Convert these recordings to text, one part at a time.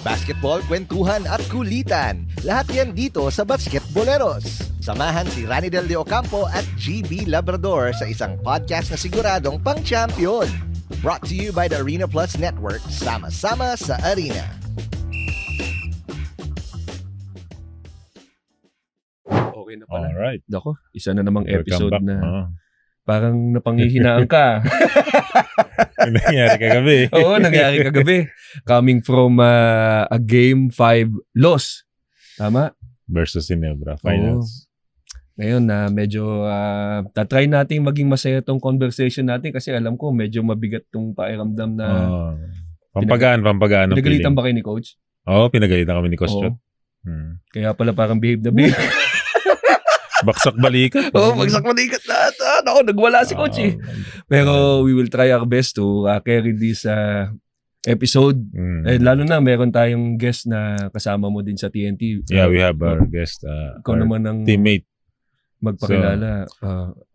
basketball, kwentuhan at kulitan. Lahat yan dito sa Basketboleros. Samahan si Ranidel de Ocampo at GB Labrador sa isang podcast na siguradong pang-champion. Brought to you by the Arena Plus Network. Sama-sama sa Arena. Okay na pala. Alright. Dako, isa na namang episode Welcome back. na parang napanghihinaan ka. Nangyari kagabi. Oo, nangyari kagabi. Coming from a Game 5 loss. Tama? Versus Ginebra, finals. Ngayon na medyo tatry natin maging masaya tong conversation natin kasi alam ko medyo mabigat tong pakiramdam na Pampagaan ang pinagalitan feeling. ba kayo ni Coach? Oo, pinagalitan kami ni Coach Oo. Chot. Kaya pala parang behave na behave. Baksak balikat. Oo, bagsak malikat na. Ako, nagwala si Coach eh. Pero we will try our best to carry this episode. Eh, lalo na meron tayong guest na kasama mo din sa TNT. Yeah, we have our guest, Ikaw our naman ang teammate. magpakilala,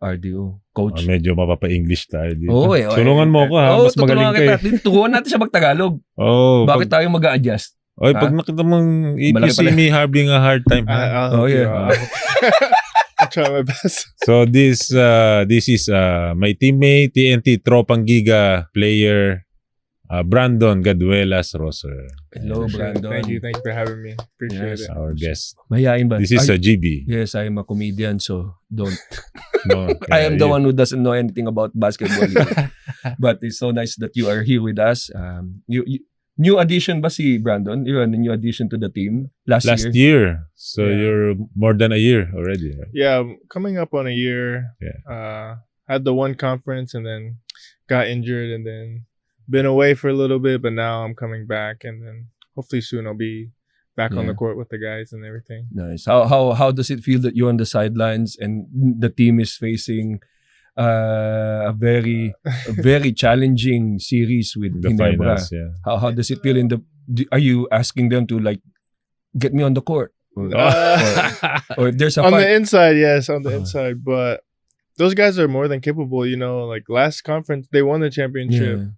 RDO. Coach. Medyo mapapa-English tayo dito. Oo, Tulungan mo ako ha. Mas magaling ka eh. Turuan natin siya magtagalog. Oh, Bakit tayo mag-a-adjust? pag nakita mong if you Malaki see pala. me having a hard time. Oh, yeah. I'll try my best. So this is my teammate, TNT Tropang Giga player, Brandon Ganuelas-Rosser. Hello, Brandon. Thank you for having me. Appreciate it. Our guest. Mahihain ba? This is GB. Yes, I am a comedian, so don't. No, I am the one who doesn't know anything about basketball. But it's so nice that you are here with us. You new addition ba si Brandon? You're a new addition to the team last year. So Yeah. you're more than a year already. Right? Yeah, coming up on a year. Yeah. Had the one conference and then got injured and then been away for a little bit, but now I'm coming back and then hopefully soon I'll be back on the court with the guys and everything. Nice. How does it feel that you're on the sidelines and the team is facing a very challenging series with The Ginebra? finals, yeah. How does it feel are you asking them to like get me on the court? Or if there's a On the fight? inside, yes, on the inside, but those guys are more than capable. You know, like last conference, they won the championship. Yeah.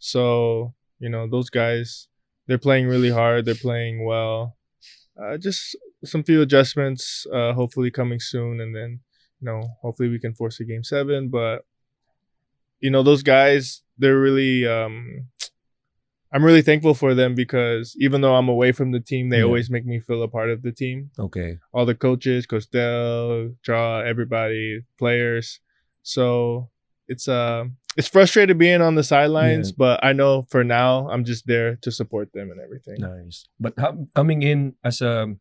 So, you know, those guys, they're playing really hard. They're playing well. Just some few adjustments, hopefully coming soon. And then, you know, hopefully we can force a game 7. But, you know, those guys, they're really, I'm really thankful for them because even though I'm away from the team, they always make me feel a part of the team. Okay. All the coaches, Costel, Draw, everybody, players. So it's frustrating being on the sidelines, but I know for now I'm just there to support them and everything. Nice. But coming in as a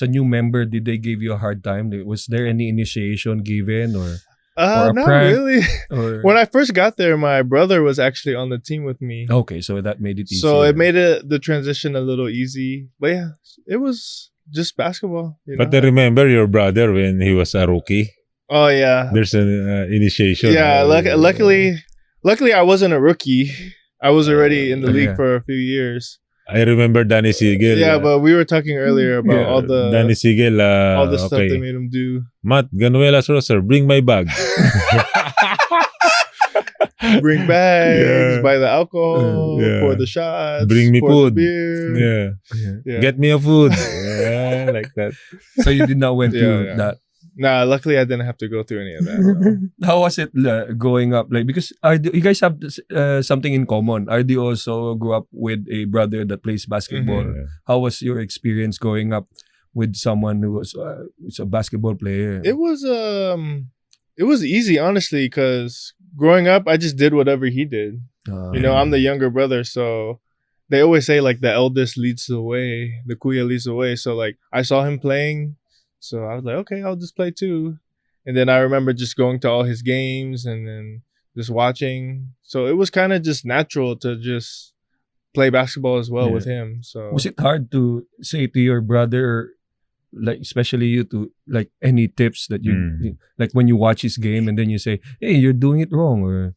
new member, did they give you a hard time? Was there any initiation given or a Not prank? really. Or When I first got there, my brother was actually on the team with me. okay, so that made it easier. So it made the transition a little easy. But yeah, it was just basketball. You know? But I remember your brother when he was a rookie. Oh yeah. There's an initiation. Yeah, luckily I wasn't a rookie. I was already in the league Yeah. for a few years. I remember Danny Sigel. Yeah, but we were talking earlier about all Danny the Sigel. all the stuff okay. they made him do. Matt Ganuelas-Rosser, bring my bag. Bring bags, Yeah. buy the alcohol, Yeah. pour the shots, Bring me pour food. the beer. Yeah. Yeah. Get me a food. Yeah, like that. So you did not went through Yeah. that. Nah, luckily I didn't have to go through any of that. No. How was it growing up? Like because you guys have something in common. RD also grew up with a brother that plays basketball. Yeah. How was your experience growing up with someone who was a basketball player? It was easy, honestly, because growing up I just did whatever he did. You know, I'm the younger brother, so they always say like the eldest leads the way, the kuya leads the way. So like I saw him playing, so I was like, okay, I'll just play too. And then I remember just going to all his games and then just watching. So it was kind of just natural to just play basketball as well with him. So was it hard to say to your brother, like especially you, to like any tips that you like when you watch his game and then you say, hey, you're doing it wrong, or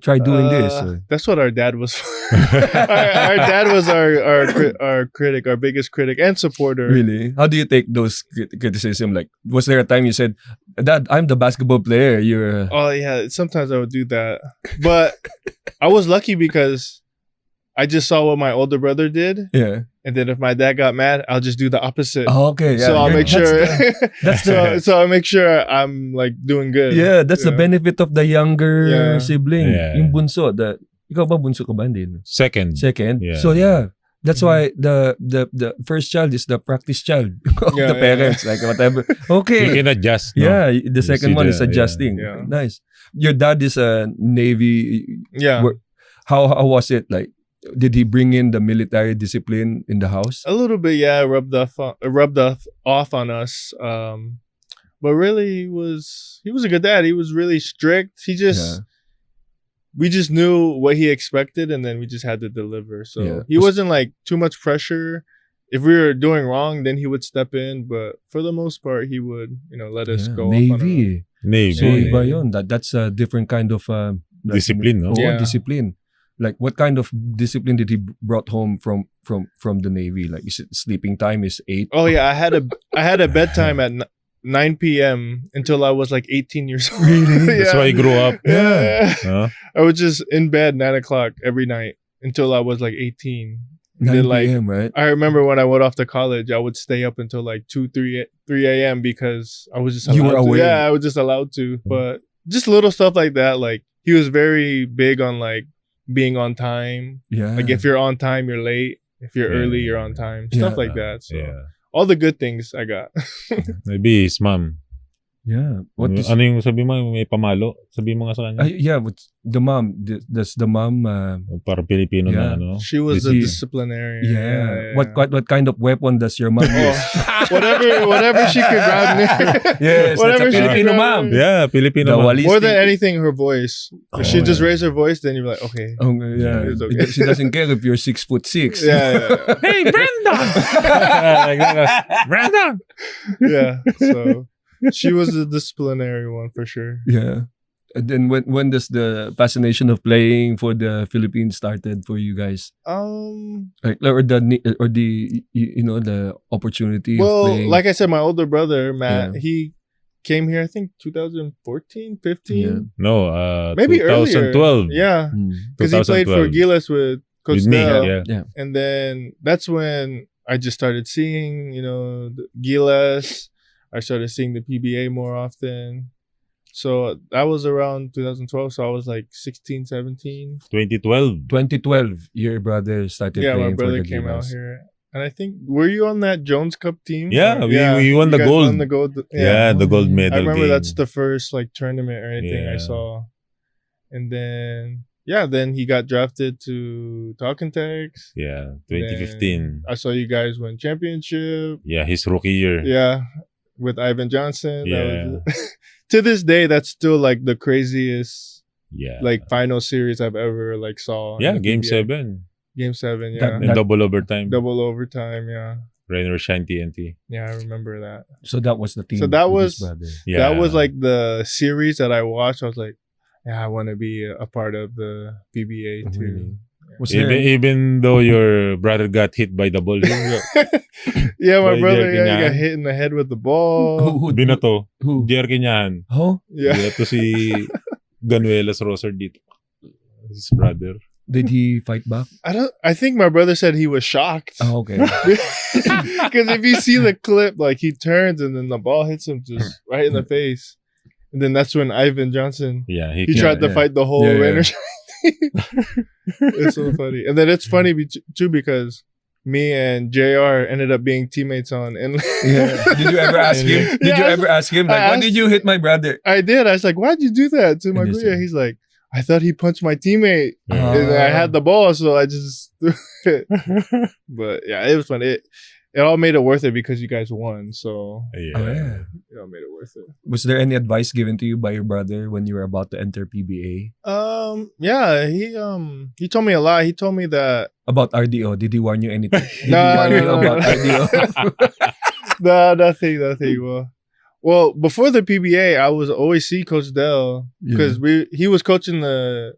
try doing this? Or... That's what our dad was for. our dad was our critic, our biggest critic and supporter. Really? How do you take those criticism? Like, was there a time you said, Dad, I'm the basketball player, you're... Oh, yeah. Sometimes I would do that. But I was lucky because I just saw what my older brother did. Yeah. And then if my dad got mad, I'll just do the opposite. Oh, okay. Yeah. So I'll make sure. That's the so I'll make sure I'm like doing good. yeah, that's the Yeah. benefit of the younger Yeah. sibling. Yeah. Yung bunso, ikaw ba bunso ka ba din? Second. Second. Yeah. So yeah, that's why the first child is the practice child of Yeah, the yeah. parents, like whatever. You Okay. can adjust. No? Yeah, the second one is yeah. adjusting. Yeah. Nice. Your dad is a Navy. Yeah. How was it like? Did he bring in the military discipline in the house? A little bit, yeah. Rubbed off on us. But really, he was a good dad. He was really strict. We just knew what he expected, and then we just had to deliver. So Yeah. he wasn't like too much pressure. If we were doing wrong, then he would step in. But for the most part, he would, let us go. off on our own. Navy. Navy. So Yeah. iba yun. That's a different kind of Discipline, no? Oh, Yeah. discipline. Like what kind of discipline did he brought home from the Navy? Like is it sleeping time is 8? Oh yeah, I had a bedtime at 9 p.m. until I was like 18 years old. Really? That's why you grew up. Yeah. Huh? I was just in bed 9 o'clock every night until I was like 18. 9 then, like, p.m., right? I remember when I went off to college, I would stay up until like 3 a.m. because I was just allowed You were to. away. Yeah, I was just allowed to. But just little stuff like that. Like he was very big on like being on time. Yeah. Like if you're on time, you're late. If you're Yeah. early, you're on time. Yeah. Stuff like that. So Yeah. all the good things I got. Maybe his mom. Yeah. What is Ano yung sabi mo? May pamalo? Sabi mo nga sa kanya? yeah, but the mom, does the mom Para Pilipino Yeah. na ano. She was a He- disciplinarian. yeah. What kind of weapon does your mom use? whatever she could grab near. Yes, that's a Whatever she could Filipino grab mom. near. Yeah, Filipino. The man. walis More than thing. anything, her voice. Oh, If she just yeah. raised her voice, then you're like, okay. Oh, yeah. It's okay. She doesn't care if you're 6'6". Yeah. Hey, Brandon! Like that. Brandon! Yeah. So she was a disciplinary one for sure. Yeah. And then when does the fascination of playing for the Philippines started for you guys? Like or the opportunity of Well, playing. like I said, my older brother, Matt, Yeah. he came here, I think 2014, 15. Yeah. No, Maybe 2012. earlier. Yeah. Because he played for 2012. Gilas with Coach With me, Del. yeah. And then that's when I just started seeing, the Gilas. I started seeing the PBA more often. So that was around 2012. So I was like 16, 17. 2012. 2012, your brother started Yeah, my playing brother for the came out Gilas. here. And I think, were you on that Jones Cup team? Yeah, Or- we won you the guys gold. won the gold. Yeah, the gold I medal I remember game. that's the first like tournament or anything I Yeah. saw. And then, then he got drafted to Talking Tex. Yeah, 2015. I saw you guys win championship. Yeah, his rookie year. Yeah, with Ivan Johnson. That Yeah. was- to this day, that's still like the craziest Yeah. like final series I've ever like saw. in Yeah, the game PBA. 7. Game 7, yeah. That- And double overtime. Double overtime, yeah. Rain or shine TNT. Yeah, I remember that. So that was the team. So that with his was- brother. Yeah. That was like the series that I watched. I was like, yeah, I want to be a part of the PBA too. Really? Was there Even though your brother got hit by the ball. Yeah, my By brother, Jerry he got Kinyan. hit in the head with the ball. who Binato. who? Jer Kinyan. Huh? Yeah. Binato si Ganuelas-Rosser dito. His brother. Did he fight back? I think my brother said he was shocked. Oh, okay. Because if you see the clip, like he turns and then the ball hits him just right in the face. And then that's when Ivan Johnson, Yeah, he tried to yeah. fight the whole Yeah, yeah. Rain or Shine team. It's so funny. And then it's funny too because me and JR ended up being teammates on. And Yeah. Did you ever ask him? Did you Yeah, ever ask him? Like, I why asked- did you hit my brother? I did. I was like, why'd you do that to my And he Guya? said- He's like, I thought he punched my teammate. Yeah. And I had the ball, so I just threw it. But yeah, it was fun. It all made it worth it because you guys won. So Yeah. Oh, yeah. it all made it worth it. Was there any advice given to you by your brother when you were about to enter PBA Yeah, he told me a lot. He told me that about RDO? Did he warn you anything? Did No, he warn you no, about no. RDO? nothing. Well, before the PBA, I was always see Coach Del because he was coaching the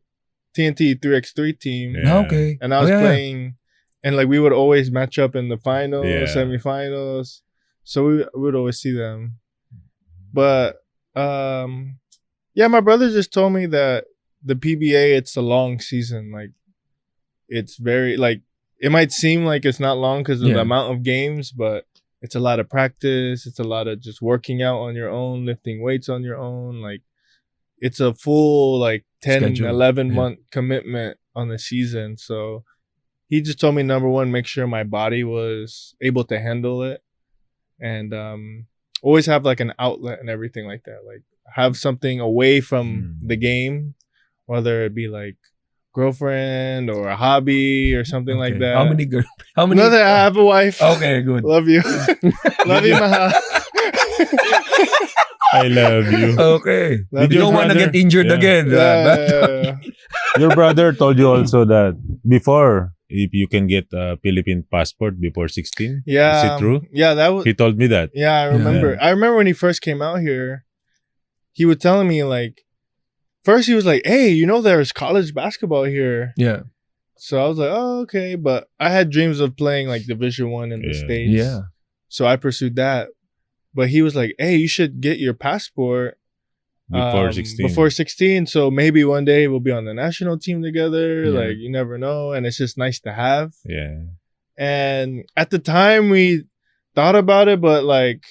TNT 3x3 team, Yeah. Ah, okay. and I was Oh, yeah. playing, and like we would always match up in the finals, Yeah. semifinals, so we would always see them. But my brother just told me that the PBA, it's a long season, like it's very like it might seem like it's not long because of Yeah. the amount of games, but it's a lot of practice. It's a lot of just working out on your own, lifting weights on your own. Like, it's a full, like, 10, Schedule. 11-month commitment on the season. So he just told me, number one, make sure my body was able to handle it. And always have, like, an outlet and everything like that. Like, have something away from the game, whether it be, like, girlfriend or a hobby or something like Okay. that. How many girls? How many? Another, I have a wife. Okay, good. Love you. Love you, Maha. I love you. Okay. Love You your don't want to brother? get injured Yeah. again. Yeah. Your brother told you also that before, if you can get a Philippine passport before 16. Yeah. Is it true? Yeah, that was. He told me that. Yeah, I remember. I remember when he first came out here, he was telling me, like, first he was like, "Hey, you know there's college basketball here." Yeah. So I was like, "Oh, okay." But I had dreams of playing like Division 1 in the Yeah. States. Yeah. So I pursued that. But he was like, "Hey, you should get your passport Before 16. Before 16, so maybe one day we'll be on the national team together. Yeah. Like, you never know, and it's just nice to have." Yeah. And at the time we thought about it, but like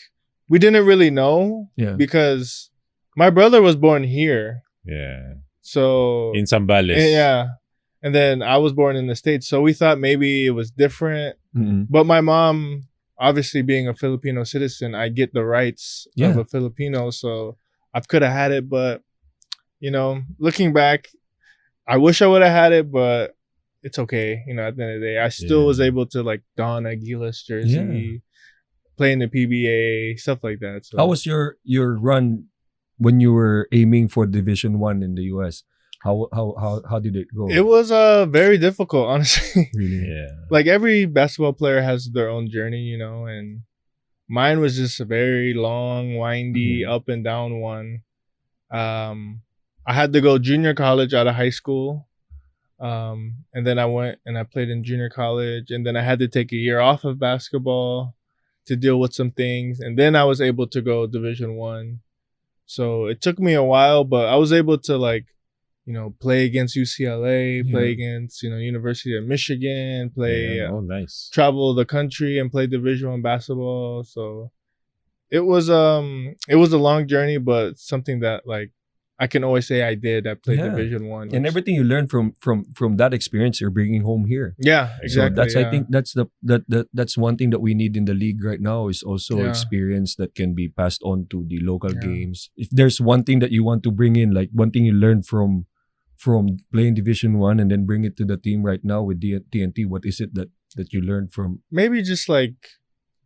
we didn't really know Yeah. because my brother was born here. Yeah. So In Zambales. yeah. And then I was born in the States. So we thought maybe it was different. Mm-mm. But my mom, obviously being a Filipino citizen, I get the rights of Yeah. a Filipino. So I could have had it, but you know, looking back, I wish I would have had it, but it's okay. You know, at the end of the day, I still Yeah. was able to like don a Gilas jersey, play in the PBA, stuff like that. So How was your run when you were aiming for Division 1 in the US? How did it go? it was very difficult, honestly. Really? Yeah. Like every basketball player has their own journey, you know, and mine was just a very long, windy, up and down one. I had to go junior college out of high school. And then I went and I played in junior college, and then I had to take a year off of basketball to deal with some things. And then I was able to go Division 1. So it took me a while, but I was able to like, you know, play against UCLA, play against, you know, University of Michigan, play Yeah. Oh, nice. travel the country and play Division 1 basketball. So it was a long journey, but something that like I can always say I did. I played Yeah. Division 1. And everything you learned from that experience, you're bringing home here. Yeah, exactly. So that's yeah. I think that's one thing that we need in the league right now is also Yeah. experience that can be passed on to the local Yeah. games. If there's one thing that you want to bring in, like one thing you learned from playing Division 1 and then bring it to the team right now with TNT, what is it that you learned from? Maybe just like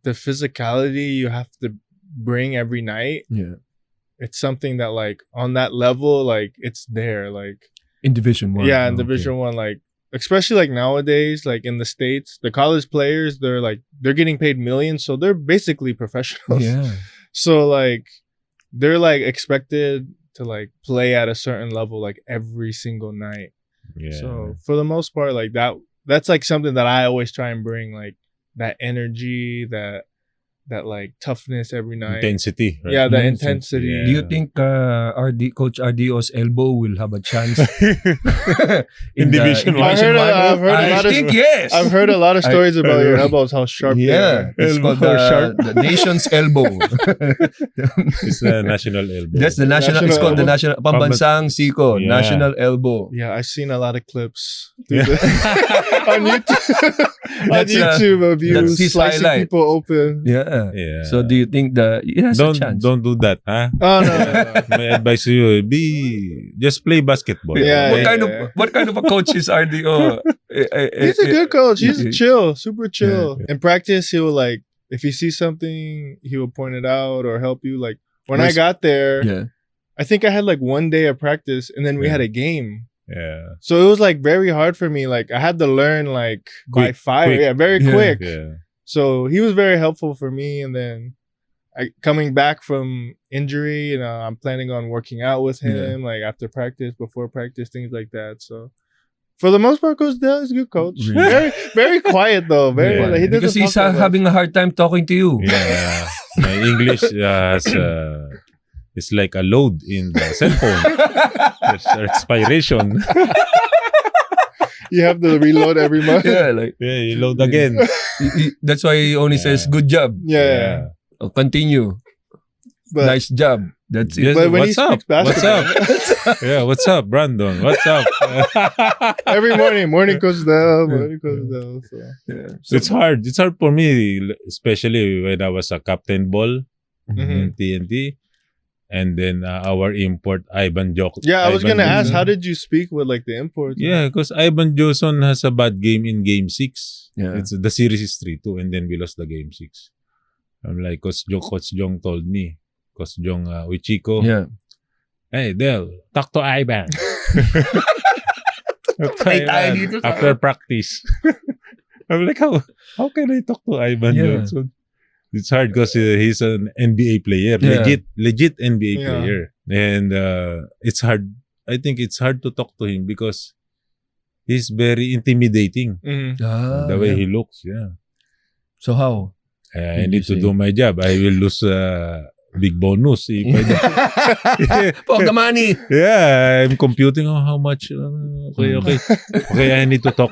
the physicality you have to bring every night. Yeah. It's something that like on that level, like it's there. Like In Division 1. yeah, in Okay. Division 1, like especially like nowadays, like in the States, the college players, they're getting paid millions, so they're basically professionals. Yeah. So like they're like expected to like play at a certain level like every single night. Yeah. So for the most part, like that's like something that I always try and bring, like that energy, that like toughness every night. Intensity. Right? Yeah, the Yeah. intensity. Yeah. Do you think Coach RDO's elbow will have a chance In Division one? I've heard a lot of- yes. I've heard a lot of stories about your elbows, how sharp they Yeah, are. it's called the nation's elbow. It's the national elbow. That's the national. It's called the national pambansang siko, Yeah. national elbow. Yeah, I've seen a lot of clips Yeah. on YouTube. On That's, YouTube of you that's his slicing highlight. people open. Yeah. Yeah. So do you think it has a chance? Don't do that, huh? Oh no, no, no. My advice to you, just play basketball. Yeah, What kind of a coach is RDO? He's a good coach. He's chill, super chill. Yeah. In practice, he will like if he sees something, he will point it out or help you. Like when I Where's- got there, Yeah. I think I had like one day of practice, and then we Yeah. had a game. Yeah. So it was like very hard for me. Like I had to learn like by Quick, fire. quick. Yeah, very Yeah. quick. Yeah. So he was very helpful for me. And then coming back from injury, you know, I'm planning on working out with him, like after practice, before practice, things like that. So for the most part, Coach Del is a good coach. Really? Very, very quiet though. Very Yeah. like, he doesn't Because he's talk that much. having a hard time talking to you. Yeah. My English is like a load in the cell phone. There's expiration. You have to reload every month. Yeah, like Yeah, you load again. that's why he only says good job. Yeah. Oh, continue. But Nice job. That's it. Yes, But when he what's up? speaks basketball, What's up? Yeah, what's up, Brandon? What's up? every morning goes down, morning goes down. So. Yeah. It's hard. It's hard for me, especially when I was a captain ball in Mhm. TNT. And then our import, Ivan Jok. Yeah, I was Ivan gonna ask, Johnson. how did you speak with like the imports? Yeah, because Ivan Johnson has a bad game in game 6. Yeah. It's the series is 3-2 and then we lost the game 6. I'm like, Coach Jong told me, Coach Jong Uichiko, Yeah. hey, Del, talk to Ivan. Patay tayo dito sa- After practice. I'm like, how can I talk to Ivan Yeah. Johnson? It's hard because he's an NBA player, Yeah. legit NBA Yeah. player, and it's hard. I think it's hard to talk to him because he's very intimidating. Mhm. The way he looks, yeah. So how? I Did need you to say? do my job. I will lose big bonus if I do. For the money. Yeah, I'm computing how much. Okay, I need to talk.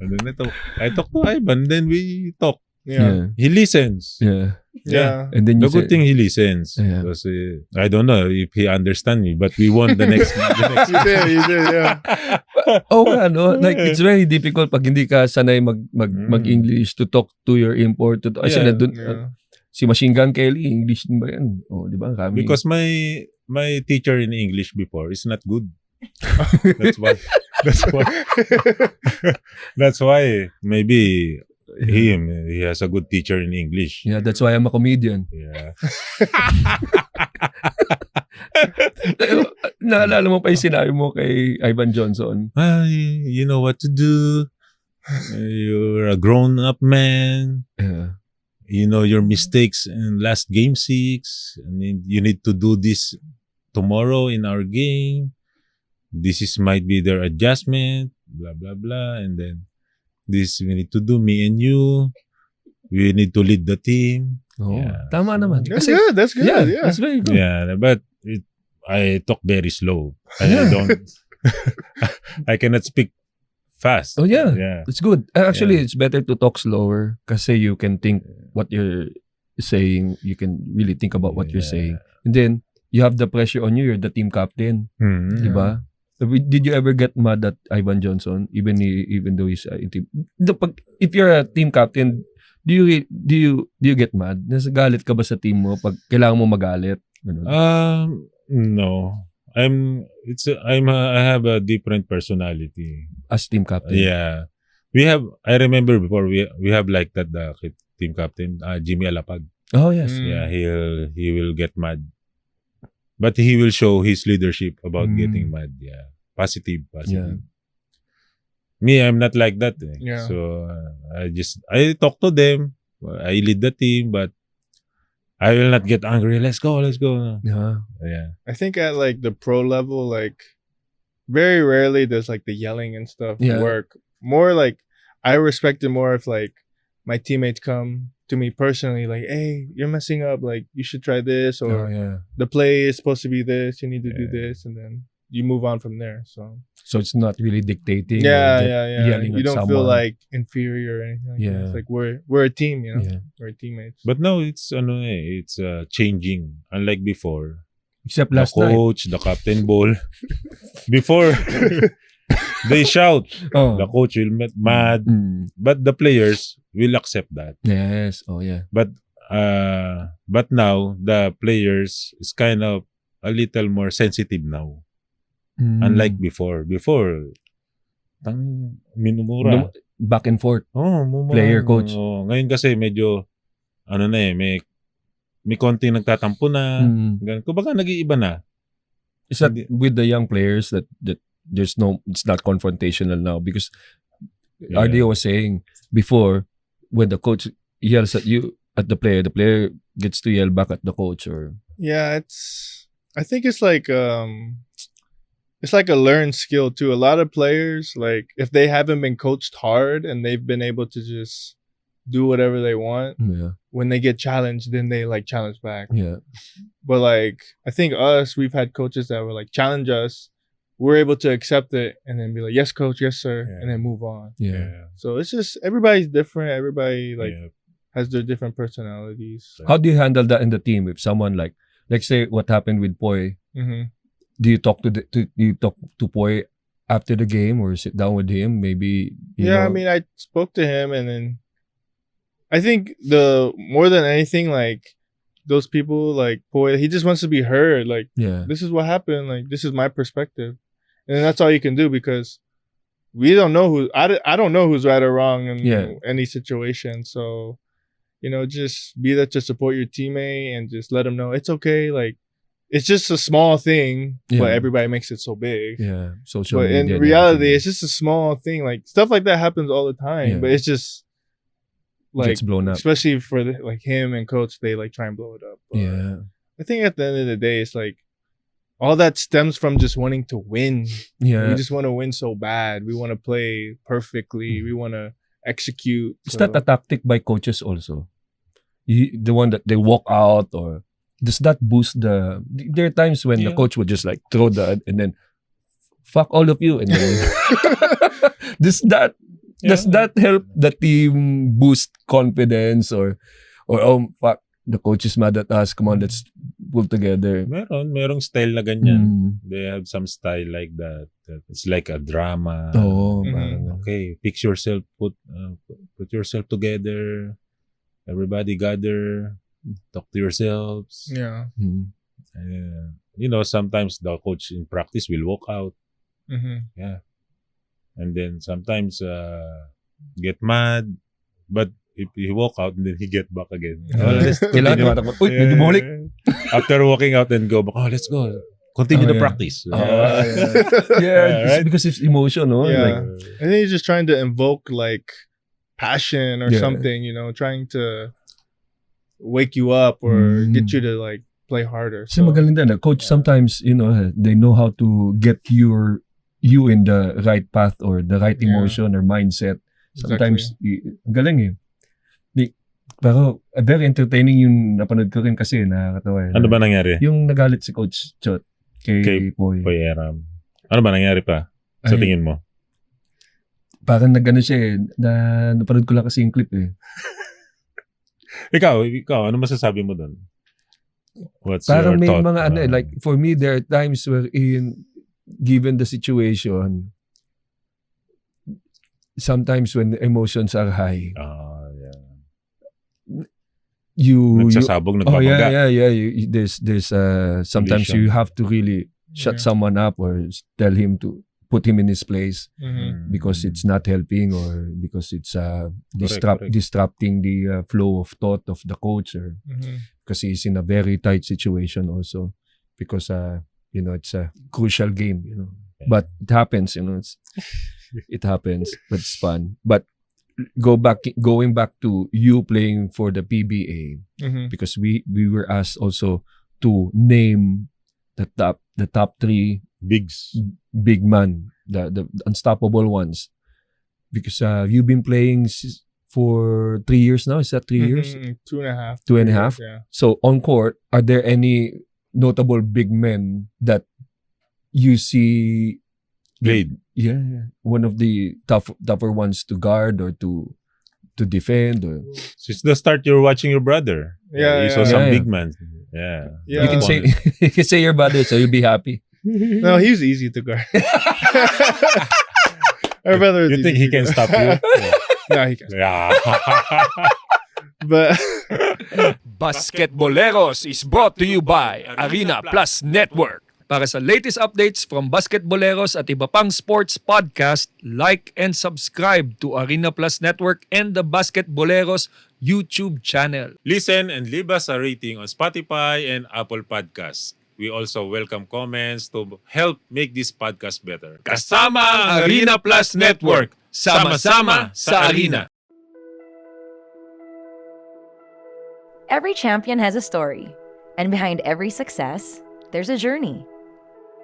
And then I talk to Ivan, then we talk. Yeah. He listens. Yeah. Yeah. And then you The good say, thing he listens. Yeah. Because, I don't know if he understand me, but we won the next. You did, yeah. oh nga, no? Like, it's very difficult pag hindi ka sanay mag-English to talk to your import. Kasi Yeah. nandun, Yeah. si Machine Gun Kelly, English din ba yan? Oh, di ba? Kami. Because my teacher in English before is not good. That's why. That's why maybe he has a good teacher in English. Yeah, that's why I'm a comedian. Yeah. Naalala mo pa yung sinabi mo kay Ivan Johnson? You know what to do. You're a grown-up man. Yeah. You know your mistakes in last game 6. And then you need to do this tomorrow in our game. This might be their adjustment. Blah, blah, blah. And then this we need to do, me and you. We need to lead the team. Oh, Yeah. tama naman. That's good. That's good. Yeah, Yeah. that's very good. Yeah, but I talk very slow. I cannot speak fast. Oh, yeah. Yeah. It's good. Actually, it's better to talk slower kasi you can think what you're saying. You can really think about what you're saying. And then, you have the pressure on you. You're the team captain. Mhm. Diba? Did you ever get mad at Ivan Johnson even though he's if you're a team captain, do you get mad? Nasagalit ka ba sa team mo pag kailangan mo magalit? Ganun. No. I have a different personality. As team captain. Yeah. I remember before we have like that the team captain, Jimmy Alapag. Oh, yes. Mm. Yeah, he will get mad. But he will show his leadership about getting mad. Yeah. Positive. Yeah. Me, I'm not like that. Yeah. So I talk to them. I lead the team, but I will not get angry. Let's go. Yeah. Yeah. I think at like the pro level, like very rarely does like the yelling and stuff Yeah. work. More like I respect it more if like my teammates come to me personally, like, hey, you're messing up. Like you should try this, Oh, or yeah. the play is supposed to be this. You need to do Yeah. this, and then you move on from there. So So it's not really dictating. yeah, or yeah. yelling You at don't feel someone. like inferior or anything. Like Yeah. that. It's like we're a team, you know. Yeah. We're teammates. But now it's changing. Unlike before, Except the last night. coach, the captain ball. Before they shout, Oh. the coach will get mad, Mm. but the players will accept that. Yes. Oh, yeah. But now the players is kind of a little more sensitive now. Mm. Unlike before. Minumura. Back and forth. Oh, mumura. Player, coach. Oh, ngayon kasi medyo may konting nagtatampo na. Mm. Ganun. Kumbaga nag-iiba na. Is that Hindi- with the young players that it's not confrontational now? Because Yeah. RDO was saying before, when the coach yells at you, at the player gets to yell back at the coach, or Yeah, I think it's like a learned skill too. A lot of players, like if they haven't been coached hard and they've been able to just do whatever they want, yeah, when they get challenged, then they like challenge back. yeah, But like I think we've had coaches that were like challenge us. we're able to accept it and then be like, yes, coach, yes, sir, and then move on. Yeah. So it's just everybody's different. Everybody like Yeah. has their different personalities. How do you handle that in the team if someone like say what happened with Poy? Mm-hmm. Do you talk to Poy after the game or sit down with him? Maybe you know? I mean, I spoke to him, and then I think the more than anything, like those people, like Poy, he just wants to be heard. Like, this is what happened. Like, this is my perspective, and then that's all you can do because we don't know who. I don't know who's right or wrong in any situation. So, just be there to support your teammate and just let them know it's okay. Like, it's just a small thing, but everybody makes it so big. Yeah, social but media. in reality, it's just a small thing. Like stuff like that happens all the time, but it's just like gets blown up. Especially for like him and coach, they like try and blow it up. But I think at the end of the day, it's like all that stems from just wanting to win. Yeah, we just want to win so bad. We want to play perfectly. We want to execute. Is that a tactic by coaches also? The one that they walk out, or does that boost the? There are times when the coach would just like throw that and then fuck all of you, and then does that help the team boost confidence or oh fuck, the coach is mad at us, come on, let's pull together? Merong style na ganyan. They have some style like that. It's like a drama. Okay, fix yourself, put yourself together. Everybody gather, talk to yourselves. Sometimes the coach in practice will walk out. And then sometimes get mad, but if he walk out and then he get back again. After walking out and go back, let's go. Continue the practice. Right? Because it's emotion, no? And then he's just trying to invoke like passion or something, trying to wake you up or get you to like play harder. So magaling din. Coach sometimes, they know how to get you in the right path or the right emotion or mindset. Sometimes, galing pero very entertaining yung napanood ko rin kasi nakakatawa. Ano ba nangyari? Yung nagalit si Coach Chot kay Poy. Aram. Ano ba nangyari pa sa tingin mo? Parang nagano siya napanood ko lang kasi yung clip eh. Ikaw, ano masasabi mo doon? What's parang your may thought? mga like for me there are times where given the situation, sometimes when emotions are high, nagsasabog, nagpapaga. There's sometimes you have to really shut someone up or tell him to put him in his place because it's not helping or because it's disrupting the flow of thought of the coach or because he's in a very tight situation also because it's a crucial game, but it happens, it happens, but it's fun. But going back to you playing for the PBA because we were asked also to name the top three big man, the unstoppable ones, because you've been playing for 3 years now. Is that 3 years? 2.5. 2.5. Yeah. So on court, are there any notable big men that you see played? One of the tougher ones to guard or to defend. Or Since the start, you're watching your brother. You saw some big man. You can say your brother, so you'll be happy. No, he's easy to guard. Our brother. You think he can stop you? No, he can't. Yeah. But Basketboleros is brought to you by Arena Plus Network. Para sa latest updates from Basketboleros at iba pang sports podcast, like and subscribe to Arena Plus Network and the Basketboleros YouTube channel. Listen and leave us a rating on Spotify and Apple Podcasts. We also welcome comments to help make this podcast better. Kasama ang Arena Plus Network. Sama-sama sa Arena. Every champion has a story. And behind every success, there's a journey.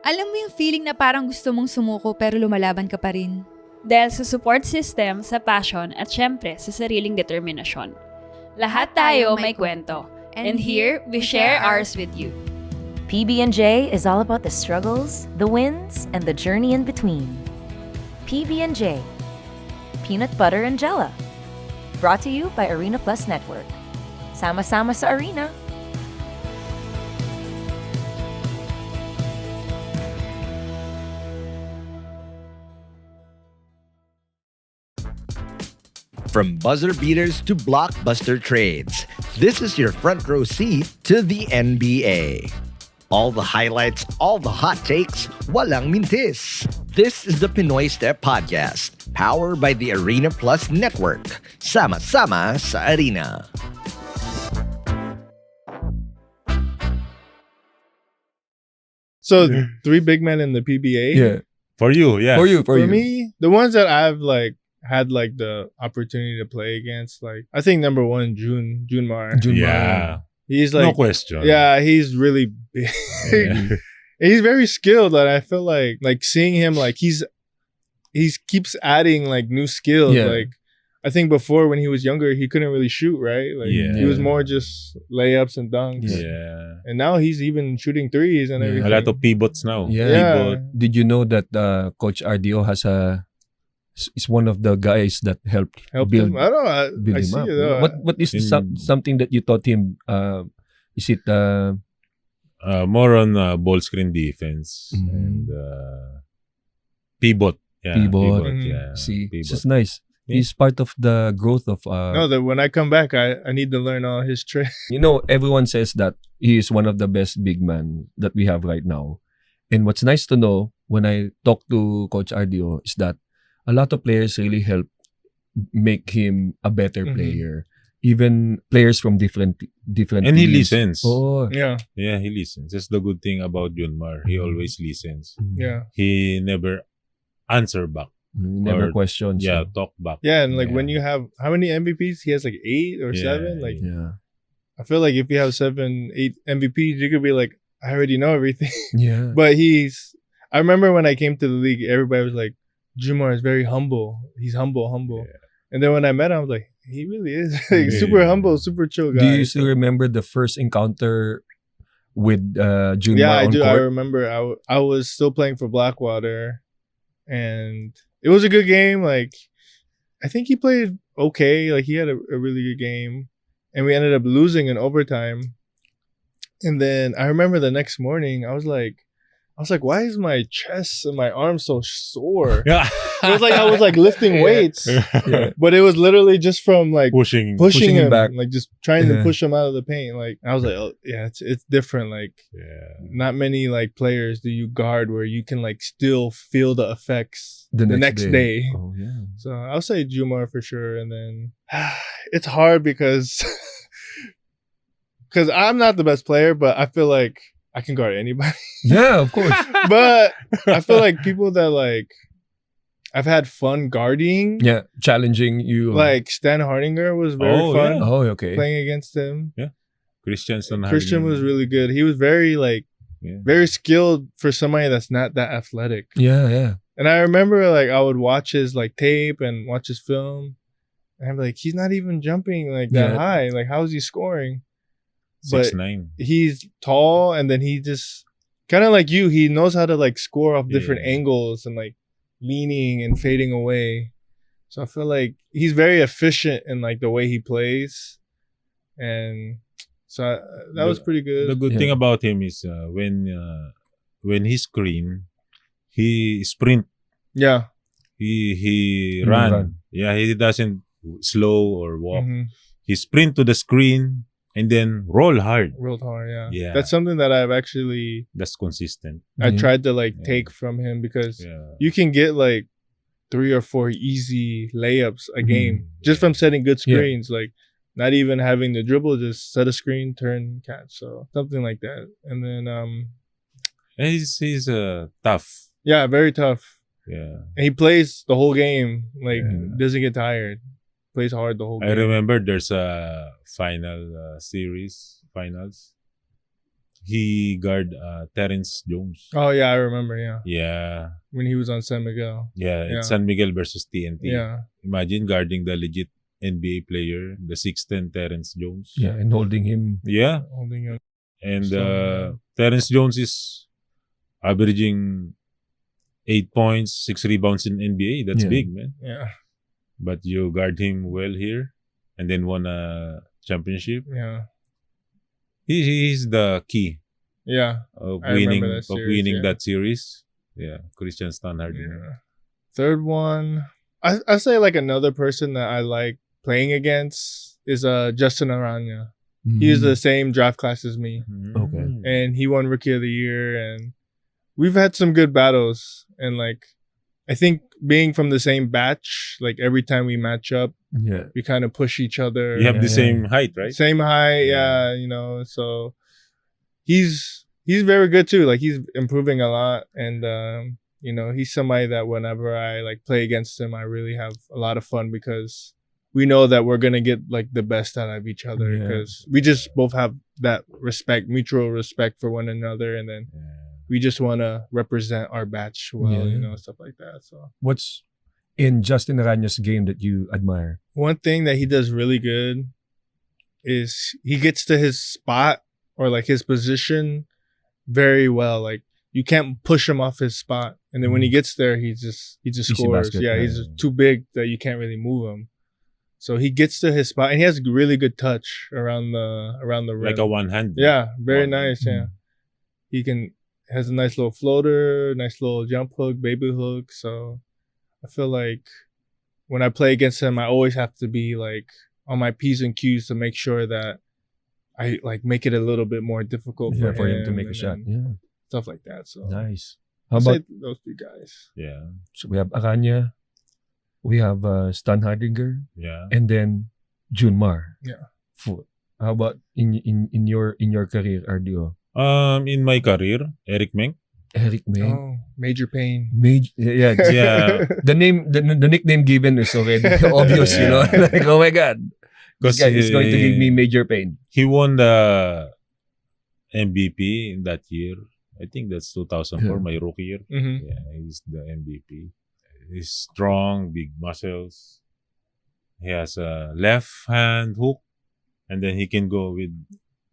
Alam mo yung feeling na parang gusto mong sumuko pero lumalaban ka pa rin? Dahil sa support system, sa passion, at syempre sa sariling determinasyon. Lahat tayo may kwento. And here, we share ours with you. PB&J is all about the struggles, the wins, and the journey in between. PB&J, Peanut Butter and Jella. Brought to you by Arena Plus Network. Sama-sama sa Arena. From buzzer beaters to blockbuster trades, this is your front row seat to the NBA. All the highlights, all the hot takes, walang mintis. This is the Pinoy Step Podcast, powered by the Arena Plus Network. Sama-sama sa Arena. So 3 big men in the PBA. Yeah. For you, yeah. For you. For me, the ones that I've had the opportunity to play against, I think number 1, Junmar. Yeah. He's No question. yeah, he's really big. Yeah. He's very skilled, and I feel like seeing him, he keeps adding new skills. Yeah. I think before, when he was younger, he couldn't really shoot, right? He was more just layups and dunks. Yeah. And now he's even shooting threes and Yeah. everything. A lot of pivots now. Yeah. Yeah. Did you know that Coach RDO is one of the guys that helped Help build him. I don't know. build I him see up? it though. What is something that you taught him? Is it More on ball screen defense Mhm. and pivot. Yeah, Pivot. Mhm. Yeah, see? pivot. It's just nice. Yeah. He's part of the growth of. No, that when I come back, I need to learn all his tricks. Everyone says that he is one of the best big men that we have right now. And what's nice to know when I talk to Coach RDO is that a lot of players really help make him a better Mhm. player. Even players from different And he teams. listens. Oh, Yeah, Yeah, he listens. That's the good thing about Junmar. He always listens. yeah, He never answer back. Never Or- questions. Yeah, talk back. yeah. And when Yeah. you have how many MVPs? He has 8 or Yeah, 7. Yeah. I feel like if you have 7, 8 MVPs, you could be like, I already know everything. Yeah. But I remember when I came to the league, everybody was like, Jumar is very humble. He's humble. Yeah. And then when I met him, I was like, he really is Yeah. super humble, super chill guy. Do you still remember the first encounter with Junmar Yeah, I on do. I court? remember I was still playing for Blackwater, and it was a good game. I think he played okay. He had a really good game, and we ended up losing in overtime. And then I remember the next morning, I was like, why is my chest and my arms so sore? Yeah. It was like I was lifting weights, Yeah. but it was literally just from Pushing. pushing him back. just trying to Yeah. push him out of the paint. I was like, oh yeah, it's different. Yeah. Not many players do you guard where you can still feel the effects The next day. Oh yeah. So I'll say Jumar for sure, and then it's hard because I'm not the best player, but I feel like I can guard anybody. Yeah, of course. But I feel like people that I've had fun guarding. Yeah, challenging you. Stan Hardinger was very Oh, fun Oh, okay. playing against him. Christian Was really good. He was very Yeah. very skilled for somebody that's not that athletic. Yeah, yeah. And I remember I would watch his tape and watch his film, and I'm like, he's not even jumping that Yeah. high. How is he scoring? But 6'9". he's tall, and then he just kind of like you. He knows how to score off different Yeah. angles and leaning and fading away. So I feel like he's very efficient in the way he plays, and so that was pretty good. The good Yeah. thing about him is when he screen, he sprint. Yeah. He Run. run. Yeah, he doesn't slow or walk. Mhm. He sprint to the screen and then roll hard. Rolled hard. Yeah. Yeah. That's something that I've actually That's consistent. I Yeah. tried to take from him, because Yeah. you can get 3 or 4 easy layups a Mhm. game just from setting good Yeah. screens. Not even having the dribble, just set a screen, turn, catch. So something like that. And then And he's tough. yeah, very tough. Yeah. And he plays the whole game. Yeah. Doesn't get tired. Plays hard the whole I game. remember there's a finals. He guard Terrence Jones. Oh yeah, I remember. Yeah, Yeah. when he was on San Miguel. Yeah. Yeah. It's San Miguel versus TNT. Yeah, Imagine guarding the legit NBA player, the 6'10" Terrence Jones. Yeah, and holding him. Yeah. holding him. And So, Terrence Jones is averaging 8 points, 6 rebounds in NBA. That's Yeah. big, man. yeah, But you guard him well here, and then won a championship. yeah, He's the key yeah. of I remember winning that series, yeah. that series. Yeah, Christian Stanhard. Yeah. Third one, I say like another person that I like playing against is Justin Arana. He's the same draft class as me, Okay. and he won Rookie of the Year, and we've had some good battles. And like, I think being from the same batch, like every time we match up, Yeah. we kind of push each other. You have the Yeah. same height, right? Same height, yeah, you know. So he's very good too. Like he's improving a lot, and you know, he's somebody that whenever I like play against him, I really have a lot of fun because we know that we're gonna get like the best out of each other Yeah. because we just both have that respect, mutual respect for one another, and then we just want to represent our batch well, Yeah. you know, stuff like that. So What's in Justin Araña's game that you admire? one thing that he does really good is he gets to his spot or like his position very well. Like you can't push him off his spot, and then when he gets there, he just Easy scores. basket, Yeah, yeah. he's too big that you can't really move him. So he gets to his spot, and he has really good touch around the rim. Like a one hand. Yeah, very One. nice. Yeah, he has a nice little floater, nice little jump hook, baby hook. So I feel like when I play against him, I always have to be like on my P's and Q's to make sure that I like make it a little bit more difficult Yeah, for him to make a and shot. then Yeah. stuff like that. So Nice. How I'll about say those three guys. Yeah. so we have Araña, we have Stan Hardinger, Yeah. and then Junmar. Yeah. How about in your career, RDO? In my career, Eric Meng. Eric May. Oh, Major Pain. Yeah, Yeah. the nickname given is already obvious, you know. Yeah. Like, oh my god, this Because guy is going to give me major pain. he won the MVP in that year. I think that's 2004, Yeah. my rookie year. Mm-hmm. Yeah, he's the MVP. He's strong, big muscles. He has a left hand hook, and then he can go with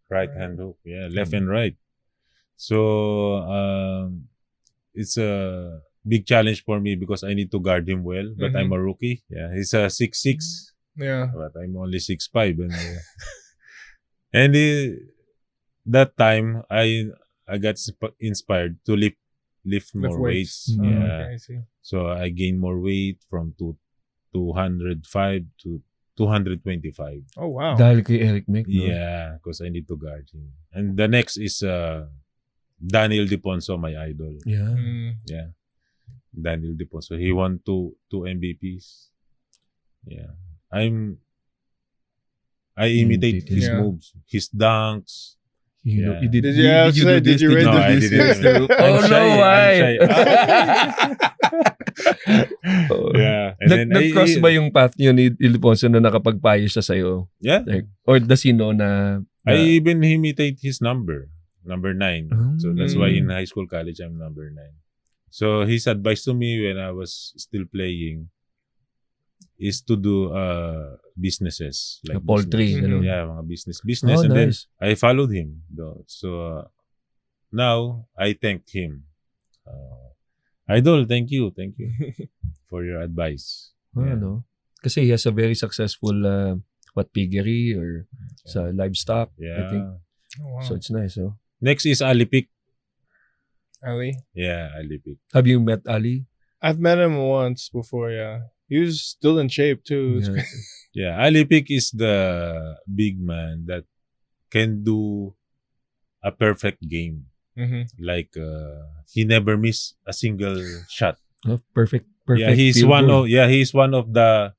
right hand hook. Yeah, left and right. So it's a big challenge for me because I need to guard him well. But I'm a rookie. Yeah, he's a 6'6", Yeah. but I'm only 6'5", and and that time I got inspired to lift more weights. Mm. Yeah. Okay, I see. So I gained more weight from 205 to 225. Oh wow. Dahil kay Eric May. No? Yeah, because I need to guard him. And the next is Daniel Deponso, my idol. Yeah. Yeah, Daniel Deponso. He won two MVPs. Yeah, I imitate his Yeah. moves, his dunks. You, Yeah. you did, Did you- I was do saying, did this? you rate No, the I this? didn't. Oh no, why? Oh. Yeah, and then Nag-cross ba yung path niyo ni Ildefonso na nakapagpayo siya sa'yo? Yeah, Like, or does he know na I even imitate his number 9. So that's why in Mm. high school, college, I'm number 9. So his advice to me when I was still playing is to do businesses like poultry, business. gano'n? Yeah, mga business, Oh, and then nice. I followed him though. So now I thank him. Idol, thank you for your advice. Yeah. Ano? Kasi he has a very successful piggery or sa livestock, I think. Yeah. Oh, wow. So it's nice, oh. Next is Ali Pic. Ali. Yeah, Ali Pic. Have you met Ali? I've met him once before. Yeah, he was still in shape too. Yeah. Yeah, Ali Pic is the big man that can do a perfect game. Like he never missed a single shot. Oh, perfect. Yeah, he's field one goal. of he's one of the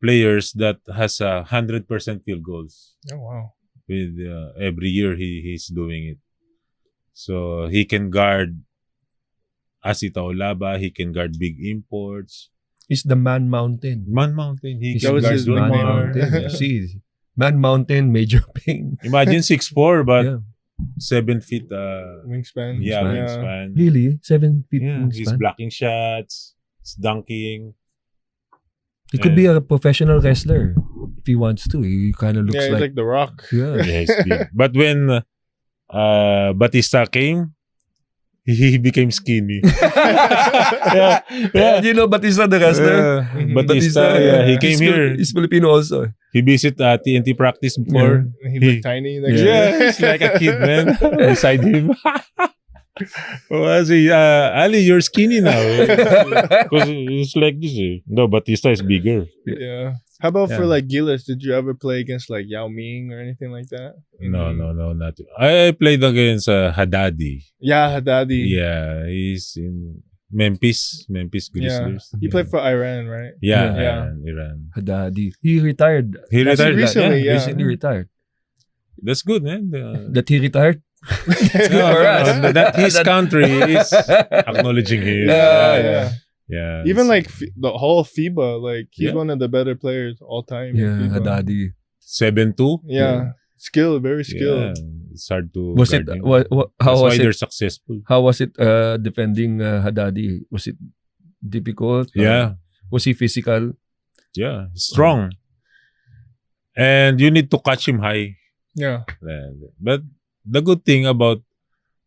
players that has 100% field goals. Oh wow. With every year he's doing it. So he can guard Asita Olaba, he can guard big imports. He's the Man Mountain. Man Mountain, he He's That can was guard his Man nickname. Mountain. Yeah. See, Man Mountain, Major Pain. Imagine 6'4", but Yeah. 7 feet. Wingspan. Yeah, Wingspan. wingspan. Really? 7 feet Yeah, he's wingspan? blocking shots, he's dunking. He could be a professional wrestler he wants to. He kind of looks Yeah, he's like The Rock. yeah. Yeah, he's big. But when Batista came, he became skinny. yeah, yeah. You know Batista the wrestler? Yeah, Batista, yeah, he came here. He's Filipino also. He visited TNT practice before. He looked tiny. Next Yeah, he's like a kid, man. Beside him. Was he? Ali, you're skinny now. Because it's like this. No, Batista is bigger. Yeah. How about for Yeah. like Gilas? Did you ever play against like Yao Ming or anything like that? No, not. I played against Haddadi. Yeah, Haddadi. Yeah, he's in Memphis Yeah. Grizzlies. He played for Iran, right? Yeah, Yeah. Iran. Haddadi. He retired. He That's retired recently, yeah. Recently retired. That's good, man. That he retired? For us. That his country is acknowledging him. Yeah. Yeah. Even like the whole FIBA, like he's Yeah. one of the better players all time. in Yeah, FIBA. Haddadi. 7-2. Yeah. Skilled, very skilled. Yeah. It's hard to. Was it guard him. how That's was why they're it? successful. How was it defending Haddadi? Was it difficult? Yeah. Was he physical? Yeah. Strong. And you need to catch him high. Yeah. But the good thing about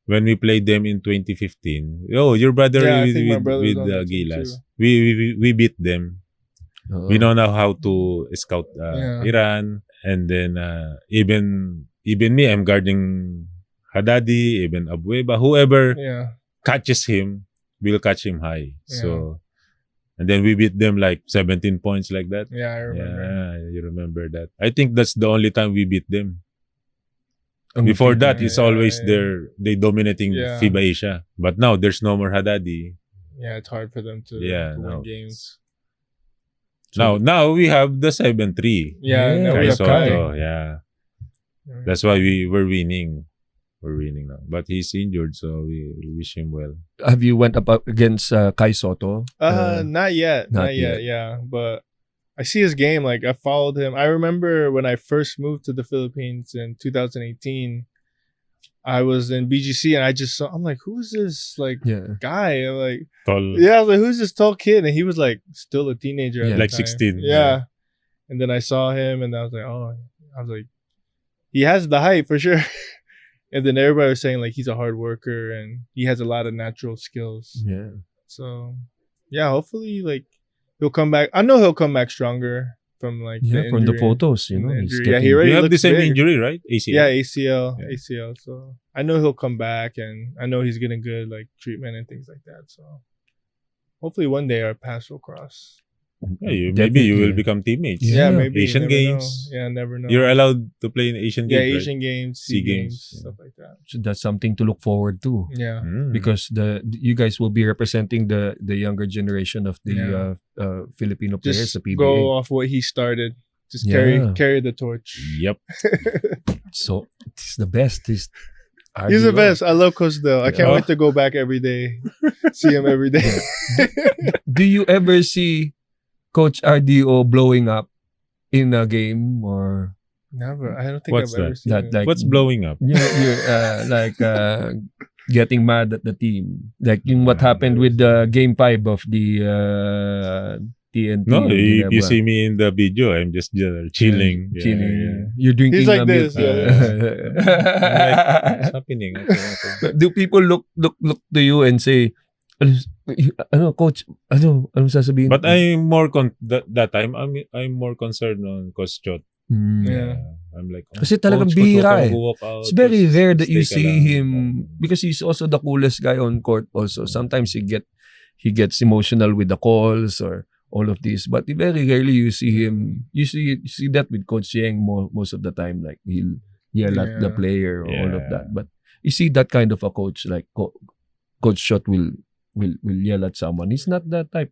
when we played them in 2015, your brother Yeah, I with, think my with, brother's with on that team Gilas, too. we beat them. We know now how to scout Yeah. Iran, and then even me, I'm guarding Haddadi, even Abueva, whoever Yeah. catches him will catch him high. So, and then we beat them like 17 points like that. Yeah, I remember. Yeah, you remember that. I think that's the only time we beat them. Before that, it's always they dominating Yeah. FIBA Asia. But now there's no more Haddadi. Yeah, it's hard for them to, Yeah, to no. win games. Now we have the 7-3. Yeah, Yeah, now we Kai have Soto, Kai. yeah. That's why we're winning. We're winning now. But he's injured, so we wish him well. Have you went up against Kai Soto? Not yet. not Not yet, yeah. But I see his game. Like, I followed him. I remember when I first moved to the Philippines in 2018, I was in BGC and I just saw, I'm like, who is this like Yeah. guy? I'm like, Tall. yeah, I was like, who's this tall kid? And he was like still a teenager. Yeah. At the Like time. 16, Yeah. yeah. And then I saw him and I was like, he has the height for sure. And then everybody was saying like he's a hard worker and he has a lot of natural skills. Yeah. So yeah, hopefully like he'll come back. I know he'll come back stronger from like Yeah, from the injury. photos, you From know. the He's injury. Yeah, getting, he already You have the looks same big. injury, right? ACL. Yeah, ACL, Yeah. ACL. So I know he'll come back, and I know he's getting good like treatment and things like that. So hopefully one day our paths will cross. Yeah, maybe you will Definitely. become teammates. Yeah. Maybe Asian you never Games. know. Yeah, never know. You're allowed to play in Asian yeah, Games, Asian Games, SEA SEA Games, Games, stuff like that. so that's something to look forward to. Yeah, right? Because you guys will be representing the younger generation of the Filipino players, just the PBA. go off what he started. Just Yeah. carry the torch. Yep. So it's the best. He's the best. I love Coach Del. I can't Yeah. wait to go back every day, see him every day. Do you ever see Coach RDO blowing up in a game or Never. I don't think What's I've ever that? seen that him. like What's blowing up? you're like getting mad at the team, like in what happened with the game 5 of the TNT? No, in if you Ginebra. see me in the video, I'm just chilling. Yeah, chilling. yeah. You're drinking He's like a milk. this, What's happening? Do people look to you and say, ano coach, ano sasabihin? But I'm more that time. I'm more concerned on Coach Chot. Yeah. I'm like, Kasi talagang Coach, bihira eh. walk out. It's very Coach, rare that you stay ka see lang. him because he's also the coolest guy on court also. Sometimes he gets emotional with the calls or all of this, but very rarely you see him. You see that with Coach Yeng most of the time, like he'll yell at the Yeah. player or all of Yeah. that. But you see that kind of a coach, like Coach Shot will yell at someone. He's not that type.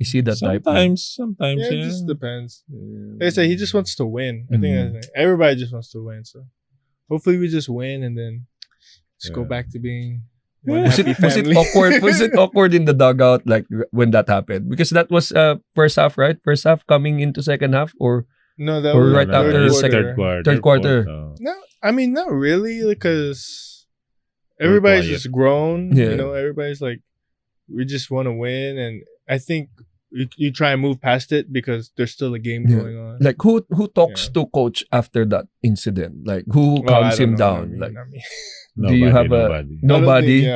You see that type. Sometimes, Yeah, it yeah. just depends. Like I say, he just wants to win. I think Mhm. that's it. Everybody just wants to win. So hopefully we just win and then just go Yeah. back to being one Was happy it family. awkward? Was it awkward in the dugout like when that happened? Because that was first half, right? First half coming into second half, or No, that Or was right No, after no, the it's second- quarter. third quarter. No, I mean not really because everybody's quiet. just grown. Yeah. You know, everybody's like, we just want to win, and I think you try and move past it because there's still a game going on. Like who talks to coach after that incident? Like who calms him down? Like do you have nobody?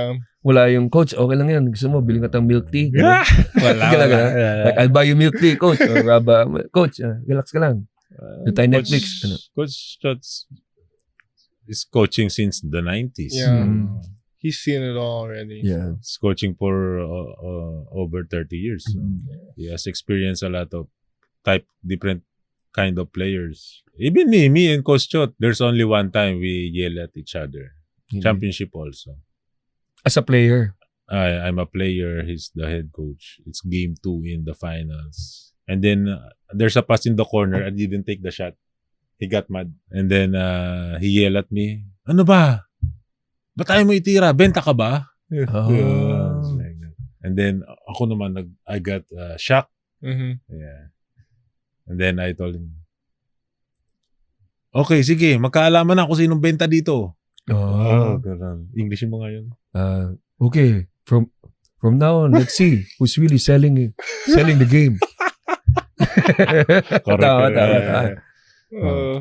Wala yung coach, okay lang yan. Gusto mo, bilhin ka tang milk tea. Wala. Like, I'll buy you milk tea, coach. Or coach, relax ka lang. Do tayo Netflix. Coach Stutz is coaching since the 90s. Yeah. He's seen it all already. Yeah. He's coaching for over 30 years. So he has experienced a lot of different kind of players. Even me and Coach Chot, there's only one time we yell at each other. Championship also. As a player? I'm a player. He's the head coach. It's game 2 in the finals. And then there's a pass in the corner. I didn't take the shot. He got mad. And then he yelled at me, ano ba? Ba't tayo mo itira? Benta ka ba? And then ako naman, I got shocked. Yeah. And then I told him, okay, sige, magkaalaman na kung sinong benta dito. English mo ngayon. Okay, from now on, let's see who's really selling the game. Correct.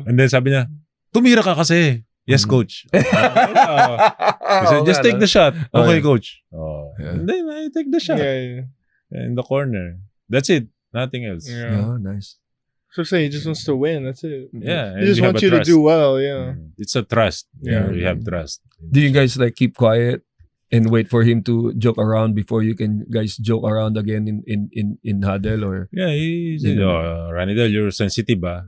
And then sabi niya, tumira ka kasi. Yes, coach. He said, just take the shot. Okay, coach. And then I take the shot. In the corner. That's it. Nothing else. Nice. So say he just wants to win. That's it. Yeah. He just wants you to do well. Yeah. It's a trust. Yeah. We have trust. Do you guys like keep quiet and wait for him to joke around before you can guys joke around again in huddle or? Yeah, he said, Ranidel, you're sensitive, ba?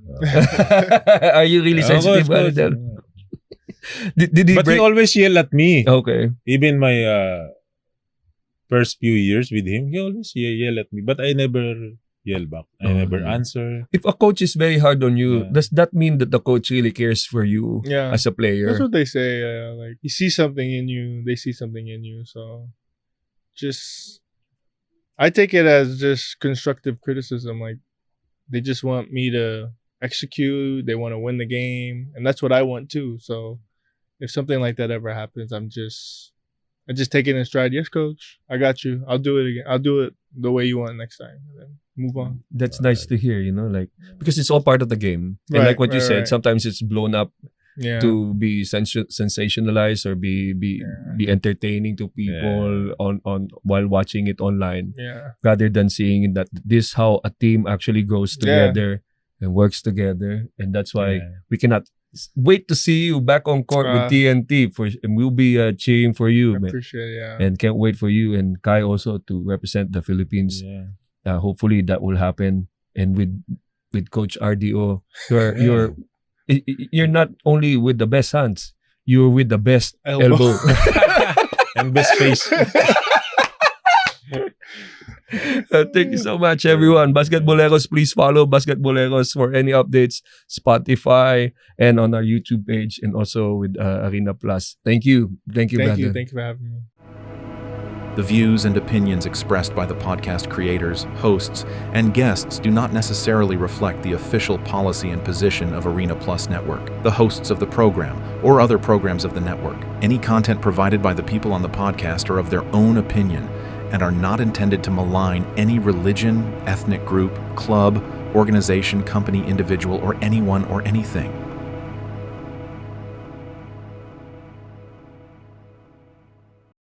Are you really sensitive, Ranidel? Did he But he always yell at me. Okay. Even my first few years with him, he always yell at me. But I never yell back. I never answer. If a coach is very hard on you, does that mean that the coach really cares for you as a player? That's what they say. Like, he sees something in you, they see something in you. So I take it as just constructive criticism. Like, they just want me to execute. They want to win the game. And that's what I want too. So if something like that ever happens, I just take it in stride. Yes, coach, I got you. I'll do it again. I'll do it the way you want next time. And then move on. That's nice to hear, like, because it's all part of the game. And like what you said, sometimes it's blown up to be sensationalized or be entertaining to people on while watching it online. Rather than seeing that this how a team actually grows together and works together. And that's why we cannot wait to see you back on court with TNT and we'll be cheering for you. I appreciate it, and can't wait for you and Kai also to represent the Philippines. Hopefully that will happen. And with Coach RDO, you're not only with the best hands, you're with the best elbow. And best face. Thank you so much, everyone. Basketboleros, please follow Basketboleros for any updates, Spotify, and on our YouTube page, and also with Arena Plus. Thank you, brother. Thank you for having me. The views and opinions expressed by the podcast creators, hosts, and guests do not necessarily reflect the official policy and position of Arena Plus Network, the hosts of the program, or other programs of the network. Any content provided by the people on the podcast are of their own opinion and are not intended to malign any religion, ethnic group, club, organization, company, individual, or anyone or anything.